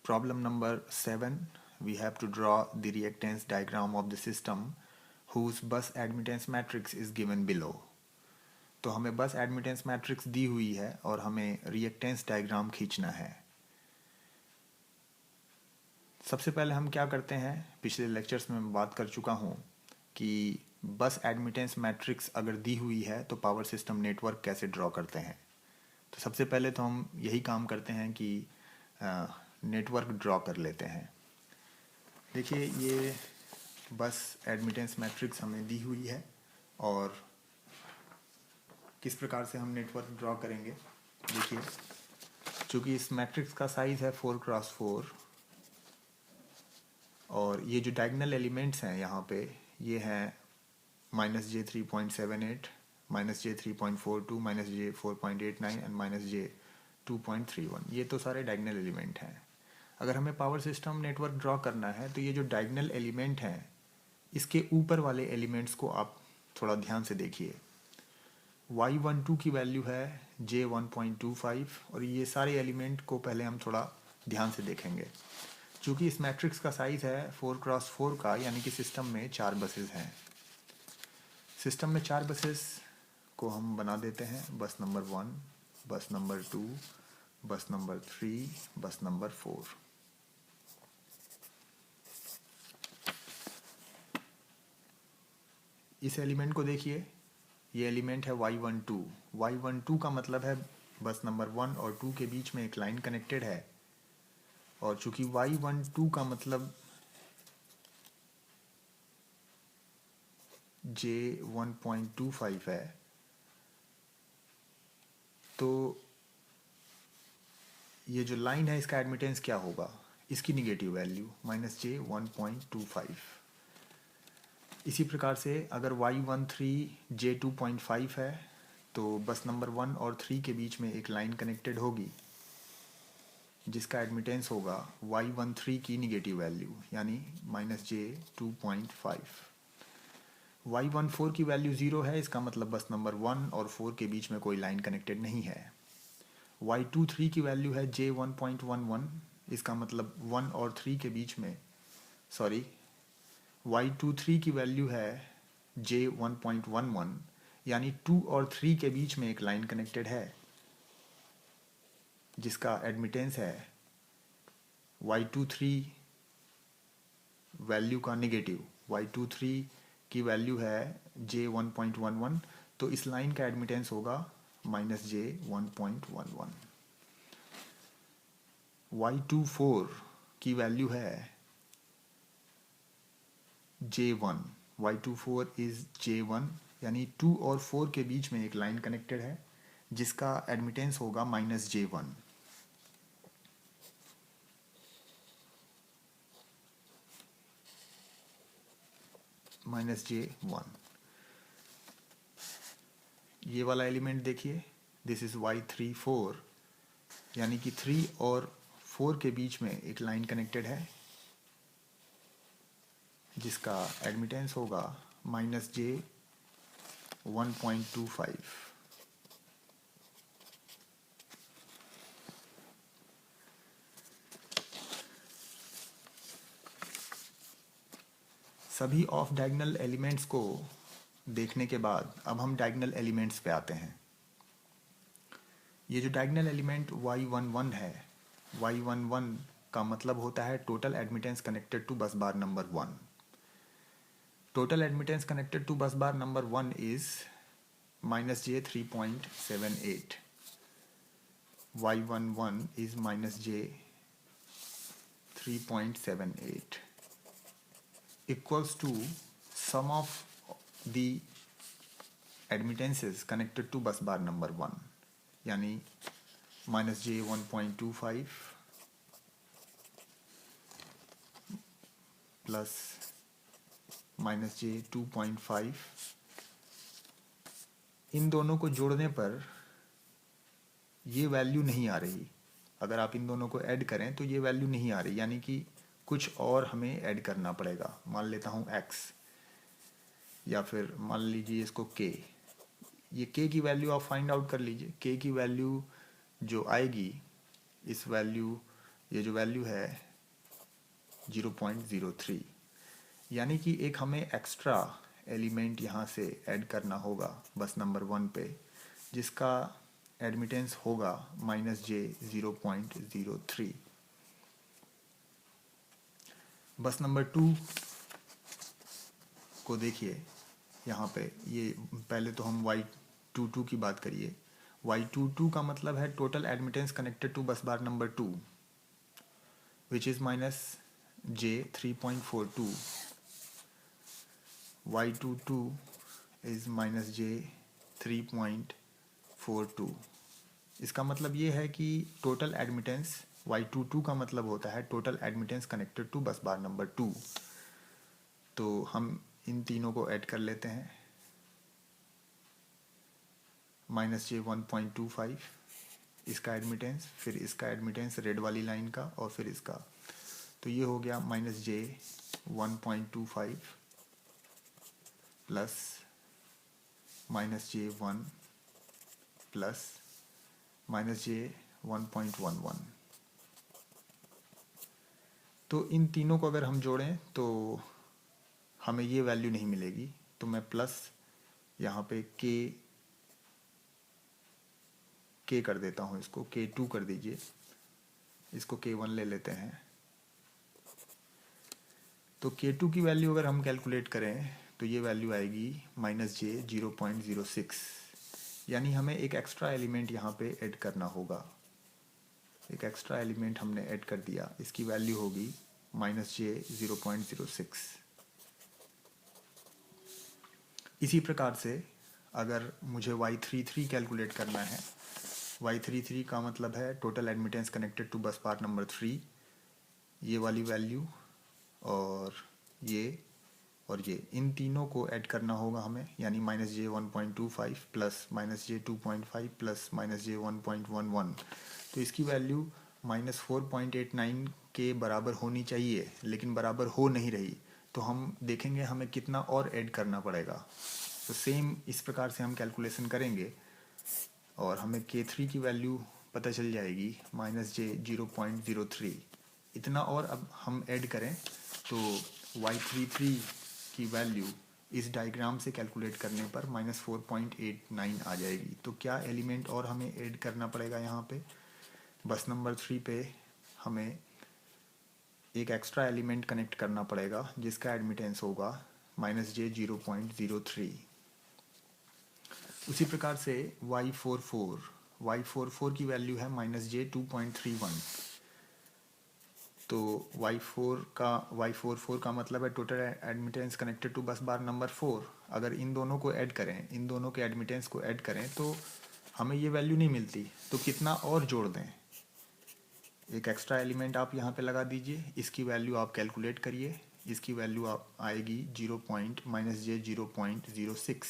Problem number 7, we have to draw the reactance diagram of the system whose bus admittance matrix is given below. तो हमें बस admittance matrix दी हुई है और हमें रिएक्टेंस डायग्राम खींचना है। सबसे पहले हम क्या करते हैं, पिछले लेक्चर्स में मैं बात कर चुका हूँ कि बस एडमिटेंस मैट्रिक्स अगर दी हुई है तो पावर सिस्टम नेटवर्क कैसे ड्रॉ करते हैं। तो सबसे पहले तो हम यही काम करते हैं कि नेटवर्क ड्रॉ कर लेते हैं। देखिए, ये बस एडमिटेंस मैट्रिक्स हमें दी हुई है और किस प्रकार से हम नेटवर्क ड्रॉ करेंगे। देखिए, चूँकि इस मैट्रिक्स का साइज़ है 4x4 और ये जो डायगनल एलिमेंट्स हैं यहाँ पे ये हैं -j3.78, -j3.42, -j4.89 and -j2.31। ये तो सारे डायगनल एलिमेंट हैं। अगर हमें पावर सिस्टम नेटवर्क ड्रॉ करना है तो ये जो डायगनल एलिमेंट हैं इसके ऊपर वाले एलिमेंट्स को आप थोड़ा ध्यान से देखिए। y12 की वैल्यू है j1.25 और ये सारे एलिमेंट को पहले हम थोड़ा ध्यान से देखेंगे। चूँकि इस मैट्रिक्स का साइज़ है 4x4 का, यानी कि सिस्टम में 4 बसेस हैं। सिस्टम में 4 बसेस को हम बना देते हैं, बस नंबर 1, बस नंबर 2, बस नंबर 3, बस नंबर 4। इस एलिमेंट को देखिए, ये एलिमेंट है y12। y12 का मतलब है बस नंबर 1 और 2 के बीच में एक लाइन कनेक्टेड है और चूंकि y12 का मतलब j1.25 है तो ये जो लाइन है इसका एडमिटेंस क्या होगा, इसकी निगेटिव वैल्यू -j1.25। इसी प्रकार से अगर y13 j2.5 है तो बस नंबर 1 और 3 के बीच में एक लाइन कनेक्टेड होगी जिसका एडमिटेंस होगा y13 की निगेटिव वैल्यू यानी -j2.5। y14 की वैल्यू 0 है, इसका मतलब बस नंबर 1 और 4 के बीच में कोई लाइन कनेक्टेड नहीं है। y23 की वैल्यू है j1.11, इसका मतलब 1 और 3 के बीच में y23 की वैल्यू है j1.11 यानी 2 और 3 के बीच में एक लाइन कनेक्टेड है जिसका एडमिटेंस है y23 वैल्यू का निगेटिव। y23 की वैल्यू है j1.11 तो इस लाइन का एडमिटेंस होगा -j1.11। y24 की वैल्यू है j1, y24 इज j1 यानी 2 और 4 के बीच में एक लाइन कनेक्टेड है जिसका एडमिटेंस होगा -j1। -j1। ये वाला एलिमेंट देखिए, दिस इज y34 यानी कि 3 और 4 के बीच में एक लाइन कनेक्टेड है जिसका एडमिटेंस होगा -j1.25। सभी ऑफ डायगोनल एलिमेंट्स को देखने के बाद अब हम डायगोनल एलिमेंट्स पे आते हैं। ये जो डायगोनल एलिमेंट y11 है, y11 का मतलब होता है total admittance connected to bus bar number 1। Total admittance connected to bus bar number 1 is -j3.78। y11 is -j3.78 equals to sum of the admittances connected to bus bar number 1 यानी -j1.25 plus -j2.5। इन दोनों को जोड़ने पर ये value नहीं आ रही। अगर आप इन दोनों को ऐड करें तो ये वैल्यू नहीं आ रही, यानी कि कुछ और हमें ऐड करना पड़ेगा। मान लेता हूँ x या फिर मान लीजिए इसको k। ये k की वैल्यू आप फाइंड आउट कर लीजिए। k की वैल्यू जो आएगी, इस वैल्यू ये जो वैल्यू है 0.03, यानी कि एक हमें एक्स्ट्रा एलिमेंट यहाँ से ऐड करना होगा बस नंबर 1 पे, जिसका एडमिटेंस होगा -j0.03। बस नंबर 2 को देखिए, यहाँ पे ये पहले तो हम Y22 की बात करिए। Y22 का मतलब है total admittance connected to bus bar number 2 which is -j3.42। Y22 is -j3.42। इसका मतलब ये है कि टोटल एडमिटेंस Y22 का मतलब होता है total admittance connected to bus bar number 2। तो हम इन तीनों को ऐड कर लेते हैं, -j1.25 इसका एडमिटेंस, फिर इसका एडमिटेंस रेड वाली लाइन का, और फिर इसका, तो ये हो गया -j1.25 plus -j1 plus -j1.11। तो इन तीनों को अगर हम जोड़ें तो हमें ये वैल्यू नहीं मिलेगी, तो मैं प्लस यहाँ पे k कर देता हूँ, इसको k2 कर दीजिए, इसको k1 ले लेते हैं। तो k2 की वैल्यू अगर हम कैलकुलेट करें तो ये वैल्यू आएगी -j0.06, यानी हमें एक एक्स्ट्रा एलिमेंट यहाँ पे ऐड करना होगा। एक एक्स्ट्रा एलिमेंट हमने ऐड कर दिया, इसकी वैल्यू होगी -j0.06। इसी प्रकार से अगर मुझे Y33 कैलकुलेट करना है, Y33 का मतलब है टोटल एडमिटेंस कनेक्टेड टू बस पार्ट नंबर 3, ये वाली वैल्यू और ये इन तीनों को ऐड करना होगा हमें, यानी -j1.25 plus -j2.5 plus -j1.11। तो इसकी वैल्यू -4.89 के बराबर होनी चाहिए, लेकिन बराबर हो नहीं रही, तो हम देखेंगे हमें कितना और ऐड करना पड़ेगा। तो सेम इस प्रकार से हम कैलकुलेशन करेंगे और हमें k3 की वैल्यू पता चल जाएगी -j0.03। इतना और अब हम ऐड करें तो Y33 की वैल्यू इस डायग्राम से कैलकुलेट करने पर -4.89 आ जाएगी। तो क्या एलिमेंट और हमें ऐड करना पड़ेगा यहाँ पे? बस नंबर 3 पे हमें एक एक्स्ट्रा एलिमेंट कनेक्ट करना पड़ेगा जिसका एडमिटेंस होगा -j0.03। उसी प्रकार से Y44 की वैल्यू है -j2.31। तो Y44 का मतलब है total admittance connected to bus bar number 4। अगर इन दोनों को ऐड करें, इन दोनों के एडमिटेंस को ऐड करें तो हमें ये वैल्यू नहीं मिलती, तो कितना और जोड़ दें। एक एक्स्ट्रा एलिमेंट आप यहाँ पे लगा दीजिए, इसकी वैल्यू आप कैलकुलेट करिए, इसकी वैल्यू आप आएगी -j0.06।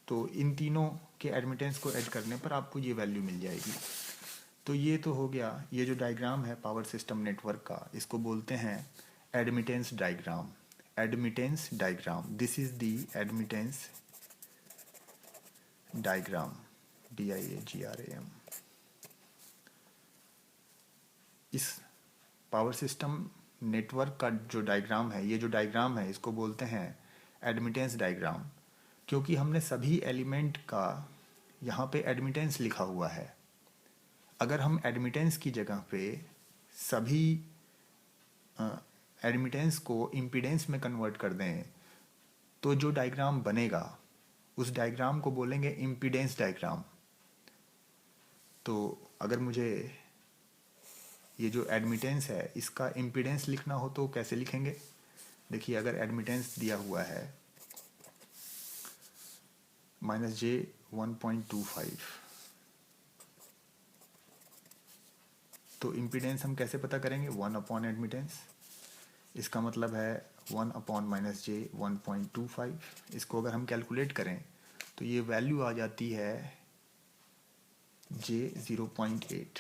तो इन तीनों के एडमिटेंस को ऐड करने पर आपको ये वैल्यू मिल जाएगी। तो ये तो हो गया, ये जो डायग्राम है पावर सिस्टम नेटवर्क का, इसको बोलते हैं admittance diagram. Admittance diagram, this is the admittance diagram, DIAGRAM। इस पावर सिस्टम नेटवर्क का जो डायग्राम है, ये जो डायग्राम है इसको बोलते हैं एडमिटेंस डायग्राम, क्योंकि हमने सभी एलिमेंट का यहाँ पे एडमिटेंस लिखा हुआ है। अगर हम एडमिटेंस की जगह पे सभी एडमिटेंस को इम्पीडेंस में कन्वर्ट कर दें तो जो डायग्राम बनेगा उस डायग्राम को बोलेंगे इम्पीडेंस डायग्राम। तो अगर मुझे ये जो एडमिटेंस है इसका इम्पीडेंस लिखना हो तो कैसे लिखेंगे? देखिए, अगर एडमिटेंस दिया हुआ है -j1.25, तो इम्पीडेंस हम कैसे पता करेंगे? 1 अपॉन एडमिटेंस, इसका मतलब है 1 अपॉन -j1.25। इसको अगर हम कैलकुलेट करें तो ये वैल्यू आ जाती है j0.8।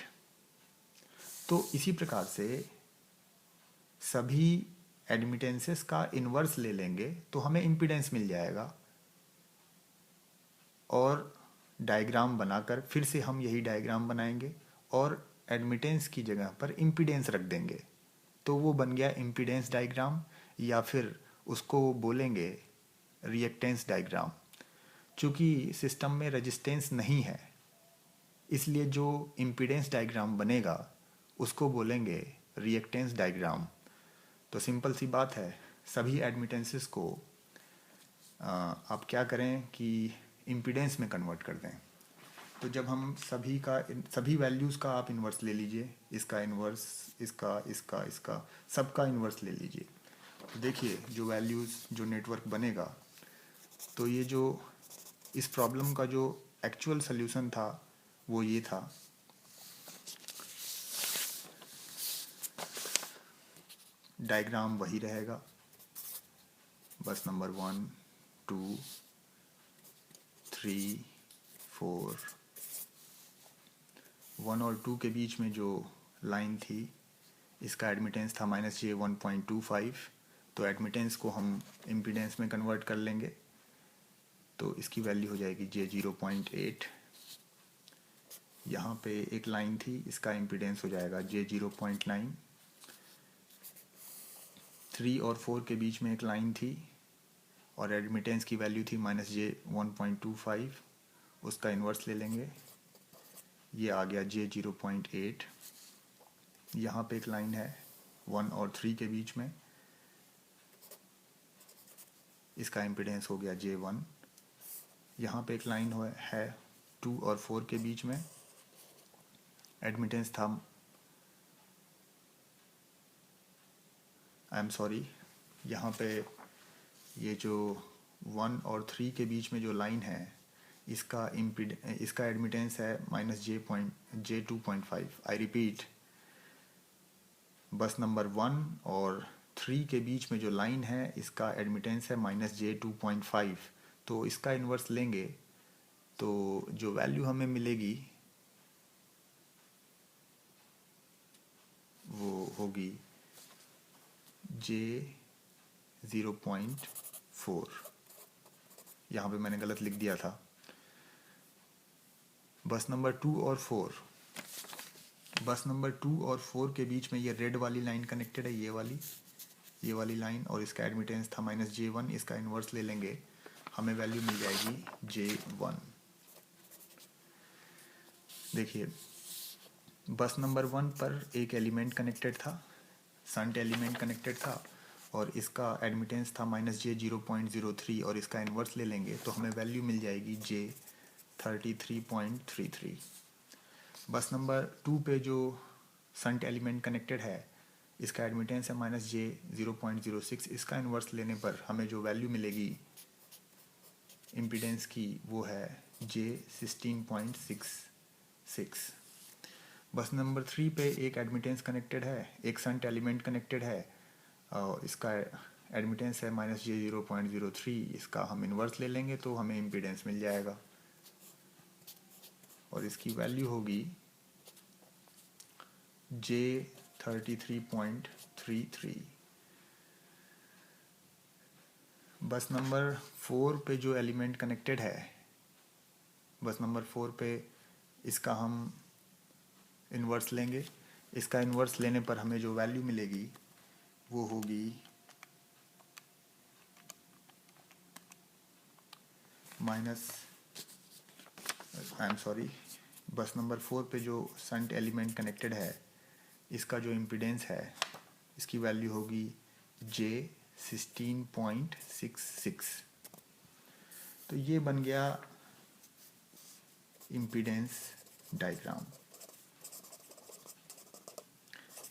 तो इसी प्रकार से सभी एडमिटेंसेस का इन्वर्स ले लेंगे तो हमें इम्पीडेंस मिल जाएगा, और डायग्राम बनाकर फिर से हम यही डायग्राम बनाएंगे और एडमिटेंस की जगह पर इम्पीडेंस रख देंगे, तो वो बन गया इम्पीडेंस डायग्राम, या फिर उसको बोलेंगे रिएक्टेंस डायग्राम। चूँकि सिस्टम में रेजिस्टेंस नहीं है, इसलिए जो इम्पीडेंस डायग्राम बनेगा उसको बोलेंगे रिएक्टेंस डायग्राम। तो सिंपल सी बात है, सभी एडमिटेंसेस को आप क्या करें कि इम्पीडेंस में कन्वर्ट कर दें। तो जब हम सभी वैल्यूज़ का आप इन्वर्स ले लीजिए, इसका इन्वर्स, इसका सबका इन्वर्स ले लीजिए। तो देखिए जो वैल्यूज़, जो नेटवर्क बनेगा, तो ये जो इस प्रॉब्लम का जो एक्चुअल सल्यूशन था वो ये था। डायग्राम वही रहेगा, बस नंबर 1 2 3 4, 1 और 2 के बीच में जो लाइन थी, इसका एडमिटेंस था -j1.25। तो एडमिटेंस को हम इम्पीडेंस में कन्वर्ट कर लेंगे, तो इसकी वैल्यू हो जाएगी j0.8। यहाँ पे एक लाइन थी, इसका इम्पीडेंस हो जाएगा j0.9। 3 और 4 के बीच में एक लाइन थी और एडमिटेंस की वैल्यू थी -j1.25, उसका इन्वर्स ले लेंगे, ये आ गया j0.8। यहाँ पे एक लाइन है 1 और 3 के बीच में, इसका इम्पीडेंस हो गया j1। यहाँ पे एक लाइन है 2 और 4 के बीच में, एडमिटेंस था, यहाँ पे ये जो 1 और 3 के बीच में जो लाइन है, इसका एडमिटेंस है -j2.5। आई रिपीट, बस नंबर 1 और 3 के बीच में जो लाइन है, इसका एडमिटेंस है -j2.5। तो इसका इन्वर्स लेंगे तो जो वैल्यू हमें मिलेगी वो होगी j0.4। यहाँ पे मैंने गलत लिख दिया था। बस नंबर 2 और 4 के बीच में ये रेड वाली लाइन कनेक्टेड है, ये वाली लाइन, और इसका एडमिटेंस था -j1। इसका इन्वर्स ले लेंगे, हमें वैल्यू मिल जाएगी j1। देखिए बस नंबर 1 पर एक एलिमेंट कनेक्टेड था, शंट एलिमेंट कनेक्टेड था, और इसका एडमिटेंस था -j0.03, और इसका इन्वर्स ले लेंगे तो हमें वैल्यू मिल जाएगी j33.33। बस नंबर 2 पे जो शंट एलिमेंट कनेक्टेड है, इसका एडमिटेंस है -j0.06। इसका इन्वर्स लेने पर हमें जो वैल्यू मिलेगी इम्पीडेंस की वो है j16.66। बस नंबर 3 पे एक एडमिटेंस कनेक्टेड है, एक शंट एलिमेंट कनेक्टेड है, और इसका एडमिटेंस है -j0.03। इसका हम इन्वर्स ले लेंगे तो हमें इम्पीडेंस मिल जाएगा, और इसकी वैल्यू होगी j33.33। बस नंबर 4 पे जो एलिमेंट कनेक्टेड है, बस नंबर 4 पे इसका हम इन्वर्स लेंगे, इसका इन्वर्स लेने पर हमें जो वैल्यू मिलेगी वो होगी बस नंबर 4 पे जो शंट एलिमेंट कनेक्टेड है, इसका जो इम्पीडेंस है, इसकी वैल्यू होगी j16.66। तो ये बन गया इम्पीडेंस डायग्राम।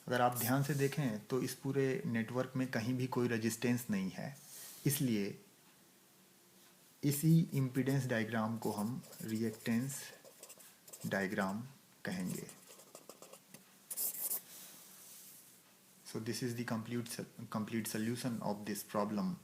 अगर आप ध्यान से देखें तो इस पूरे नेटवर्क में कहीं भी कोई रेजिस्टेंस नहीं है, इसलिए इसी इम्पीडेंस डायग्राम को हम रिएक्टेंस डायग्राम कहेंगे। So this is the complete solution of this problem.